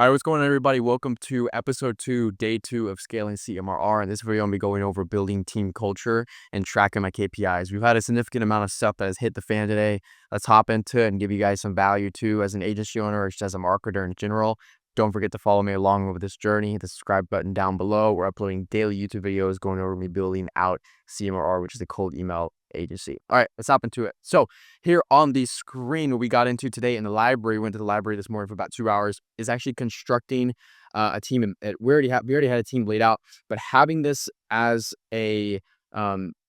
All right, what's going on, everybody? Welcome to episode 2, day 2 of scaling CMRR. In this video, I'm going to be going over building team culture and tracking my KPIs. We've had a significant amount of stuff that has hit the fan today. Let's hop into it and give you guys some value too as an agency owner or just as a marketer in general. Don't forget to follow me along with this journey. Hit the subscribe button down below. We're uploading daily YouTube videos going over me building out CMRR, which is a cold email agency. All right, let's hop into it. So here on the screen, what we got into today in the library, went to the library this morning for about 2 hours, is actually constructing a team. We already had a team laid out, but having this as a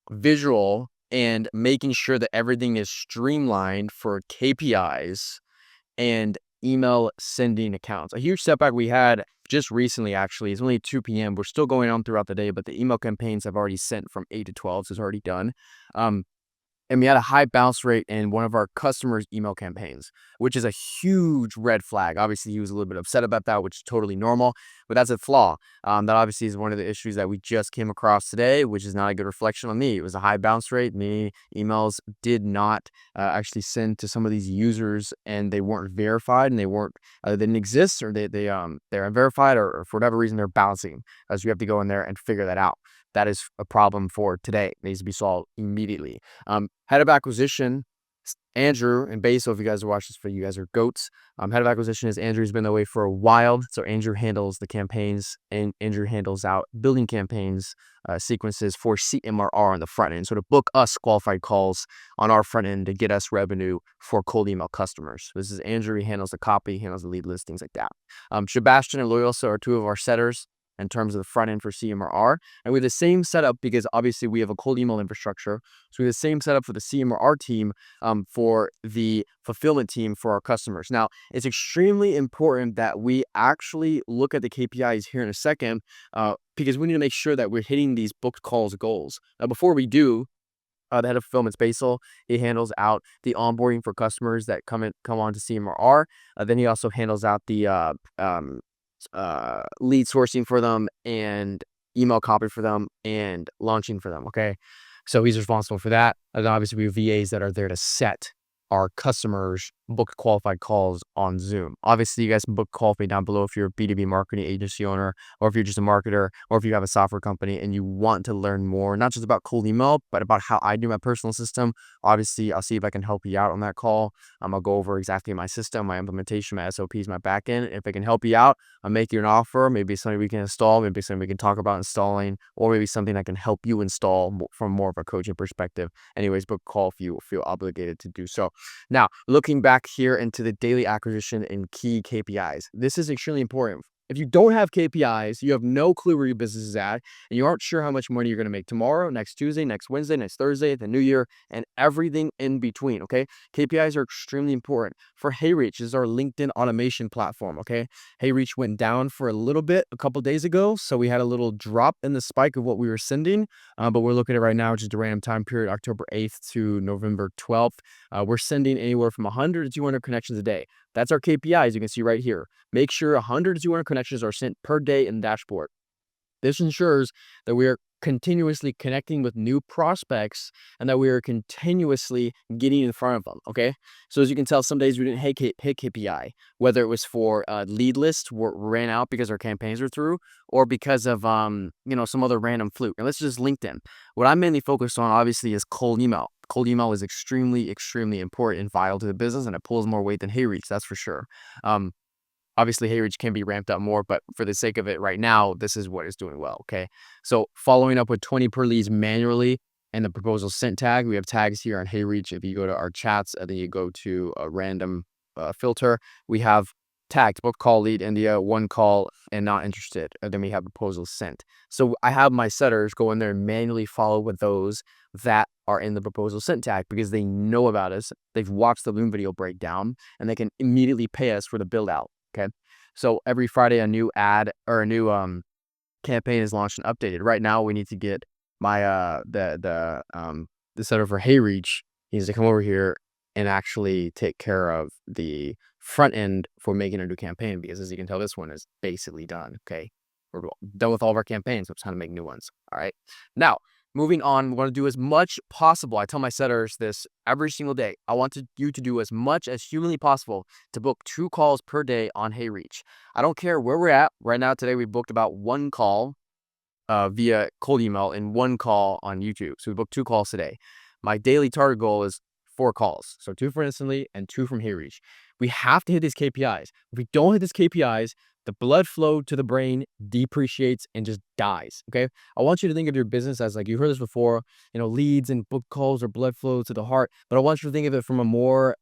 visual and making sure that everything is streamlined for KPIs and email sending accounts. A huge setback we had just recently, actually. It's only 2 p.m. We're still going on throughout the day, but the email campaigns have already sent from 8 to 12, so it's already done. And we had a high bounce rate in one of our customers' email campaigns, which is a huge red flag. Obviously, he was a little bit upset about that, which is totally normal, but that's a flaw. That obviously is one of the issues that we just came across today, which is not a good reflection on me. It was a high bounce rate. Many emails did not actually send to some of these users, and they weren't verified, and they didn't exist, or they're unverified, or for whatever reason they're bouncing. So you have to go in there and figure that out. That is a problem for today. It needs to be solved immediately. Head of acquisition, Andrew and Basil, if you guys are watching this video, you guys are goats. Head of acquisition is Andrew. He's been that way for a while. So Andrew handles the campaigns, and Andrew handles out building campaigns sequences for CMRR on the front end. So to book us qualified calls on our front end to get us revenue for cold email customers. This is Andrew. He handles the copy, he handles the lead list, things like that. Sebastian and Loyosa are two of our setters in terms of the front end for CMRR. And we have the same setup because obviously we have a cold email infrastructure. So we have the same setup for the CMRR team for the fulfillment team for our customers. Now, it's extremely important that we actually look at the KPIs here in a second because we need to make sure that we're hitting these booked calls goals. Now, before we do, the head of fulfillment, Basil, he handles out the onboarding for customers that come on to CMRR. Then he also handles out the lead sourcing for them and email copy for them and launching for them. Okay. So he's responsible for that. And obviously we have VAs that are there to set our customers book qualified calls on Zoom. Obviously, you guys can book call me down below if you're a B2B marketing agency owner, or if you're just a marketer, or if you have a software company and you want to learn more, not just about cold email, but about how I do my personal system. Obviously, I'll see if I can help you out on that call. I'll go over exactly my system, my implementation, my SOPs, my backend. If I can help you out, I'll make you an offer. Maybe something we can install, maybe something we can talk about installing, or maybe something I can help you install from more of a coaching perspective. Anyways, book a call if you feel obligated to do so. Now, looking back here into the daily acquisition and key KPIs, this is extremely important. If you don't have KPIs, you have no clue where your business is at, and you aren't sure how much money you're going to make tomorrow, next Tuesday, next Wednesday, next Thursday, the new year, and everything in between, okay? KPIs are extremely important. For HeyReach, this is our LinkedIn automation platform, okay? HeyReach went down for a little bit a couple days ago, so we had a little drop in the spike of what we were sending, but we're looking at it right now, which is the random time period, October 8th to November 12th. We're sending anywhere from 100 to 200 connections a day. That's our KPIs you can see right here. Make sure 100 to 200 connections are sent per day in the dashboard. This ensures that we are continuously connecting with new prospects and that we are continuously getting in front of them, okay? So as you can tell, some days we didn't hit KPI, whether it was for lead lists ran out because our campaigns were through, or because of some other random fluke. And let's just LinkedIn. What I'm mainly focused on, obviously, is cold email. Cold email is extremely, extremely important and vital to the business, and it pulls more weight than HeyReach, that's for sure. Obviously, HeyReach can be ramped up more, but for the sake of it right now, this is what is doing well, okay? So following up with 20 per leads manually and the proposal sent tag, we have tags here on HeyReach. If you go to our chats and then you go to a random filter, we have tags, book call, lead India, one call, and not interested. And then we have proposals sent. So I have my setters go in there and manually follow with those that are in the proposal sent tag because they know about us. They've watched the Loom video breakdown and they can immediately pay us for the build out. Okay. So every Friday, a new ad or a new campaign is launched and updated. Right now, we need to get my the setter for HeyReach. He needs to come over here and actually take care of the front end for making a new campaign, because as you can tell, this one is basically done. Okay. We're done with all of our campaigns, so it's time to make new ones. All right. Now, Moving on, we want to do as much possible. I tell my setters this every single day. I want you to do as much as humanly possible to book 2 calls per day on HeyReach. I don't care where we're at. Right now, today, we booked about 1 call via cold email and 1 call on YouTube. So we booked 2 calls today. My daily target goal is 4 calls. So 2 for Instantly and 2 from HeyReach. We have to hit these KPIs. If we don't hit these KPIs, the blood flow to the brain depreciates and just dies. Okay. I want you to think of your business as, like, you heard this before, leads and book calls or blood flow to the heart. But I want you to think of it from a more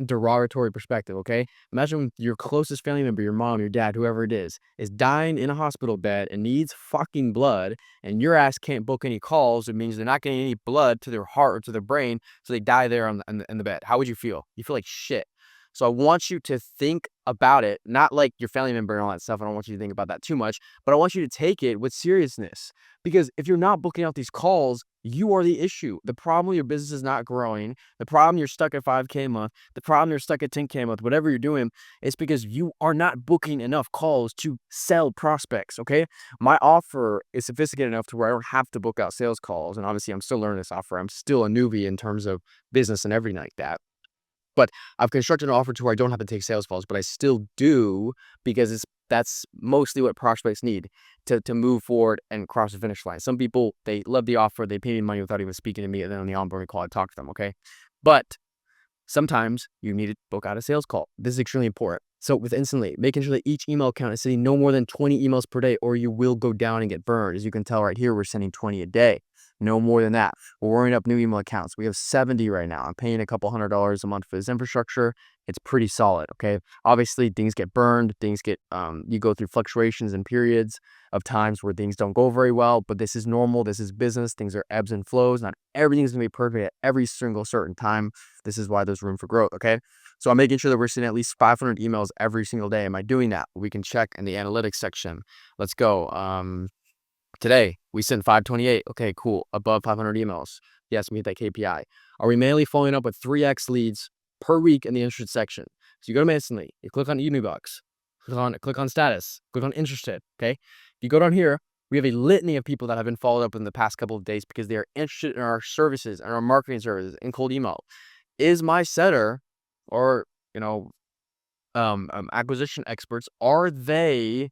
derogatory perspective. Okay. Imagine your closest family member, your mom, your dad, whoever it is dying in a hospital bed and needs fucking blood, and your ass can't book any calls. It means they're not getting any blood to their heart or to their brain, so they die there in the bed. How would you feel? You feel like shit. So I want you to think about it, not like your family member and all that stuff. I don't want you to think about that too much, but I want you to take it with seriousness, because if you're not booking out these calls, you are the issue. The problem, your business is not growing. The problem, you're stuck at 5K a month. The problem, you're stuck at 10K a month. Whatever you're doing, it's because you are not booking enough calls to sell prospects. Okay. My offer is sophisticated enough to where I don't have to book out sales calls. And obviously, I'm still learning this offer. I'm still a newbie in terms of business and everything like that. But I've constructed an offer to where I don't have to take sales calls, but I still do, because that's mostly what prospects need to move forward and cross the finish line. Some people, they love the offer, they pay me money without even speaking to me, and then on the onboarding call, I talk to them, okay? But sometimes you need to book out a sales call. This is extremely important. So with Instantly, making sure that each email account is sending no more than 20 emails per day, or you will go down and get burned. As you can tell right here, we're sending 20 a day. No more than that. We're warming up new email accounts. We have 70 right now. I'm paying a couple $100 a month for this infrastructure. It's pretty solid, okay? Obviously, things get burned. Things get, you go through fluctuations and periods of times where things don't go very well, but this is normal. This is business. Things are ebbs and flows. Not everything's going to be perfect at every single certain time. This is why there's room for growth, okay? So I'm making sure that we're sending at least 500 emails every single day. Am I doing that? We can check in the analytics section. Let's go. Today, we sent 528. Okay, cool. Above 500 emails. Yes, we hit that KPI. Are we mainly following up with 3x leads per week in the interested section? So you go to Instantly, you click on Unibox, click on status, click on interested, okay? You go down here, we have a litany of people that have been followed up in the past couple of days because they are interested in our services and our marketing services in cold email. Is my setter or, acquisition experts, are they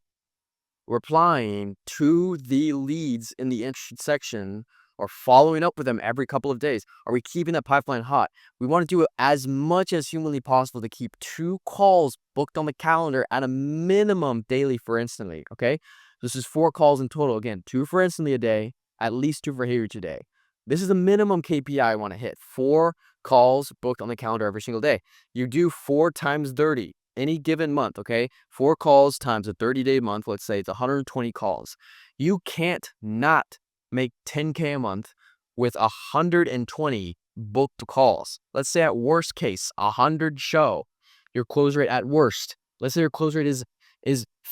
replying to the leads in the interested section or following up with them every couple of days? Are we keeping that pipeline hot? We want to do it as much as humanly possible to keep 2 calls booked on the calendar at a minimum daily for Instantly, okay? This is 4 calls in total. Again, 2 for Instantly a day, at least 2 for HeyReach a day. This is the minimum KPI I want to hit. 4 calls booked on the calendar every single day. You do 4 times 30 any given month, okay? 4 calls times a 30-day month, let's say it's 120 calls. You can't not make 10K a month with 120 booked calls. Let's say at worst case, 100 show. Your close rate at worst, let's say your close rate is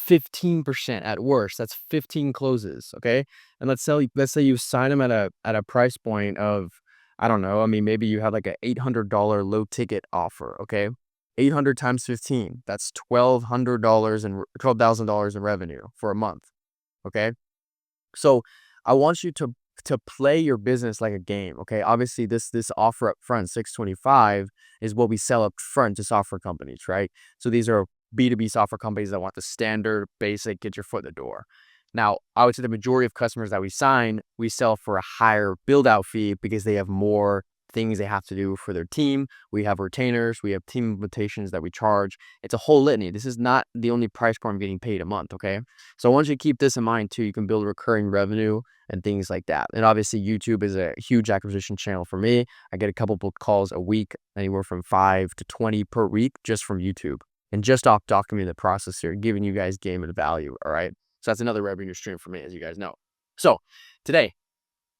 15% at worst. That's 15 closes, okay? And let's say you sign them at a price point of, I don't know, I mean, maybe you have like an $800 low ticket offer, okay? 800 times 15, that's $1,200 in revenue for a month, okay? So I want you to play your business like a game, okay? Obviously, this offer up front, $625, is what we sell up front to software companies, right? So these are B2B software companies that want the standard, basic, get your foot in the door. Now, I would say the majority of customers that we sign, we sell for a higher build-out fee because they have more things they have to do for their team. We have retainers, we have team invitations that we charge. It's a whole litany. This is not the only price point I'm getting paid a month, okay? So I want you to keep this in mind too. You can build recurring revenue and things like that. And obviously, YouTube is a huge acquisition channel for me. I get a couple book calls a week, anywhere from 5 to 20 per week just from YouTube. And just off documenting the process here, giving you guys game and value, all right? So that's another revenue stream for me, as you guys know. So today,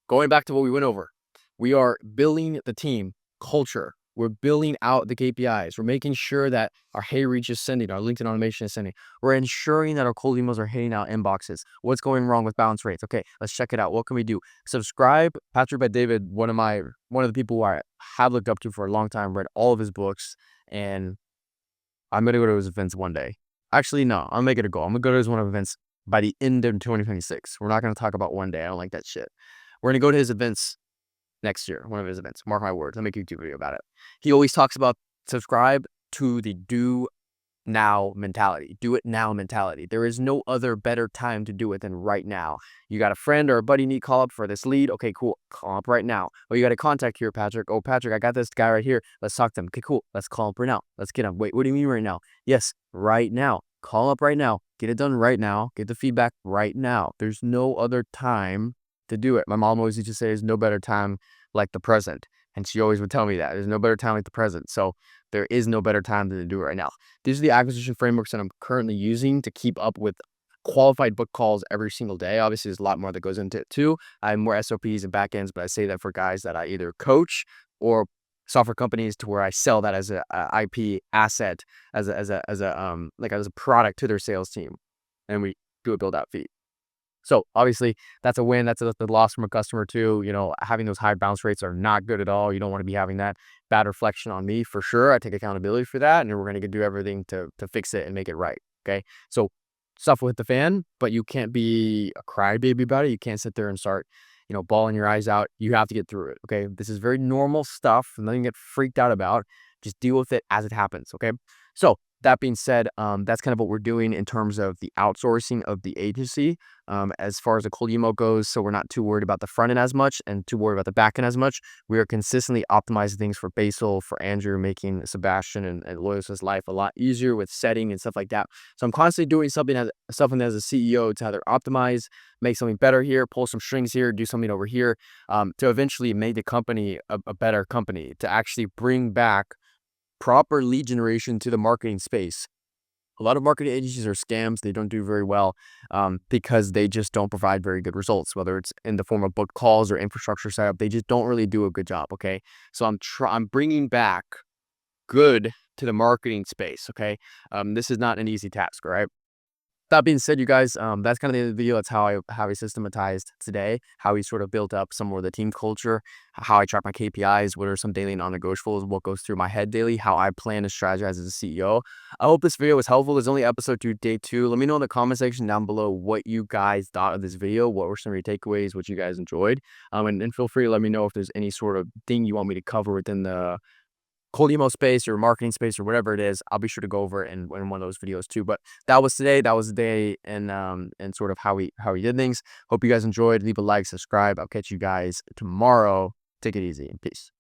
going back to what we went over, we are building the team culture. We're building out the KPIs. We're making sure that our HeyReach is sending, our LinkedIn automation is sending. We're ensuring that our cold emails are hitting out inboxes. What's going wrong with bounce rates? Okay, let's check it out. What can we do? Subscribe. Patrick Bet-David, one of the people who I have looked up to for a long time, read all of his books, and I'm gonna go to his events one day. Actually, no, I'll make it a goal. I'm gonna go to his one of events by the end of 2026. We're not gonna talk about one day. I don't like that shit. We're going to go to his events next year, one of his events. Mark my words. I'll make a YouTube video about it. He always talks about subscribe to the do now mentality. Do it now mentality. There is no other better time to do it than right now. You got a friend or a buddy need call up for this lead. Okay, cool. Call up right now. Oh, you got a contact here, Patrick. Oh, Patrick, I got this guy right here. Let's talk to him. Okay, cool. Let's call up right now. Let's get him. Wait, what do you mean right now? Yes, right now. Call up right now. Get it done right now. Get the feedback right now. There's no other time to do it. My mom always used to say there's no better time like the present. And she always would tell me that. There's no better time like the present. So there is no better time than to do it right now. These are the acquisition frameworks that I'm currently using to keep up with qualified book calls every single day. Obviously, there's a lot more that goes into it too. I have more SOPs and backends, but I say that for guys that I either coach or software companies to where I sell that as a IP asset, as a product to their sales team, and we do a build out fee. So obviously that's a win. That's a loss from a customer too. You know, having those high bounce rates are not good at all. You don't want to be having that. Bad reflection on me for sure. I take accountability for that, and we're going to do everything to fix it and make it right. Okay. So stuff will hit the fan, but you can't be a crybaby about it. You can't sit there and start, bawling your eyes out. You have to get through it. Okay. This is very normal stuff. Nothing to get freaked out about. Just deal with it as it happens. Okay. So that being said, that's kind of what we're doing in terms of the outsourcing of the agency. As far as the cold email goes, so we're not too worried about the front end as much and too worried about the back end as much. We are consistently optimizing things for Basil, for Andrew, making Sebastian and Lois's life a lot easier with setting and stuff like that. So I'm constantly doing something as a CEO to either optimize, make something better here, pull some strings here, do something over here, to eventually make the company a better company, to actually bring back proper lead generation to the marketing space. A lot of marketing agencies are scams. They don't do very well because they just don't provide very good results, whether it's in the form of book calls or infrastructure setup. They just don't really do a good job. Okay. So I'm bringing back good to the marketing space. Okay. This is not an easy task. All right. That being said, you guys, that's kind of the end of the video. That's how I systematized today, how we sort of built up some more of the team culture, how I track my KPIs, what are some daily non-negotiables, what goes through my head daily, how I plan to strategize as a CEO. I hope this video was helpful. There's only episode 2, day 2. Let me know in the comment section down below what you guys thought of this video. What were some of your takeaways, what you guys enjoyed. And feel free to let me know if there's any sort of thing you want me to cover within the cold email space or marketing space or whatever it is. I'll be sure to go over it in one of those videos too. But that was today. That was the day, and sort of how we did things. Hope you guys enjoyed. Leave a like, subscribe. I'll catch you guys tomorrow. Take it easy and peace.